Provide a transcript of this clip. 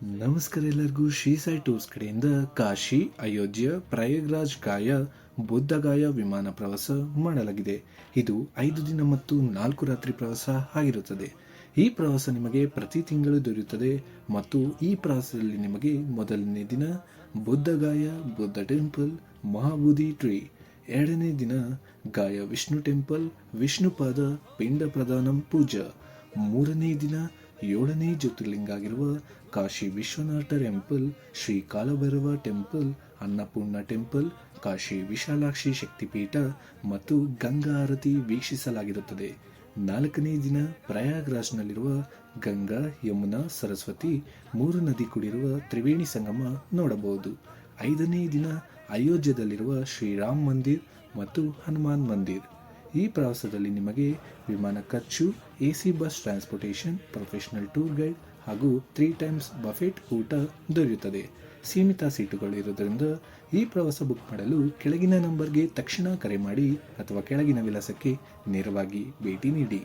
ನಮಸ್ಕಾರ ಎಲ್ಲರಿಗೂ. ಶ್ರೀ ಸಾಯಿ ಟೂರ್ಸ್ ಕಡೆಯಿಂದ ಕಾಶಿ, ಅಯೋಧ್ಯ, ಪ್ರಯಾಗ್ರಾಜ್ ಗಾಯ, ಬುದ್ಧಗಾಯ ವಿಮಾನ ಪ್ರವಾಸ ಮಾಡಲಾಗಿದೆ. ಇದು 5 ದಿನ ಮತ್ತು 4 ರಾತ್ರಿ ಪ್ರವಾಸ ಆಗಿರುತ್ತದೆ. ಈ ಪ್ರವಾಸ ನಿಮಗೆ ಪ್ರತಿ ತಿಂಗಳು ದೊರೆಯುತ್ತದೆ ಮತ್ತು ಈ ಪ್ರವಾಸದಲ್ಲಿ ನಿಮಗೆ ಮೊದಲನೇ ದಿನ ಬುದ್ಧಗಾಯ ಬುದ್ಧ ಟೆಂಪಲ್ ಮಹಾಬೋಧಿ ಟ್ರೀ, ಎರಡನೇ ದಿನ ಗಾಯ ವಿಷ್ಣು ಟೆಂಪಲ್ ವಿಷ್ಣುಪಾದ ಪಿಂಡ ಪ್ರದಾನಂ ಪೂಜಾ, ಮೂರನೇ ದಿನ 7ನೇ ಜ್ಯೋತಿರ್ಲಿಂಗ ಆಗಿರುವ Kashi Vishwanath temple, Shri Kalabhairava temple, Annapurna temple, Kashi Vishalakshi ಶಕ್ತಿಪೀಠ ಮತ್ತು ಗಂಗಾ ಆರತಿ ವೀಕ್ಷಿಸಲಾಗಿರುತ್ತದೆ. 4ನೇ ದಿನ ಪ್ರಯಾಗ್ರಾಜ್ನಲ್ಲಿರುವ ಗಂಗಾ, ಯಮುನಾ, ಸರಸ್ವತಿ 3 ನದಿ ಕೂಡಿರುವ ತ್ರಿವೇಣಿ ಸಂಗಮ ನೋಡಬಹುದು. 5ನೇ ದಿನ ಅಯೋಧ್ಯದಲ್ಲಿರುವ ಶ್ರೀರಾಮ್ ಮಂದಿರ್ ಮತ್ತು ಹನುಮಾನ್ ಮಂದಿರ್. ಈ ಪ್ರವಾಸದಲ್ಲಿ ನಿಮಗೆ ವಿಮಾನ ಖರ್ಚು, AC bus transportation, professional tour guide ಹಾಗೂ 3 ಟೈಮ್ಸ್ ಬಫೆಟ್ ಊಟ ದೊರೆಯುತ್ತದೆ. ಸೀಮಿತ ಸೀಟುಗಳು ಇರುವುದರಿಂದ ಈ ಪ್ರವಾಸ ಬುಕ್ ಮಾಡಲು ಕೆಳಗಿನ ನಂಬರ್ಗೆ ತಕ್ಷಣ ಕರೆ ಮಾಡಿ ಅಥವಾ ಕೆಳಗಿನ ವಿಳಾಸಕ್ಕೆ ನೇರವಾಗಿ ಭೇಟಿ ನೀಡಿ.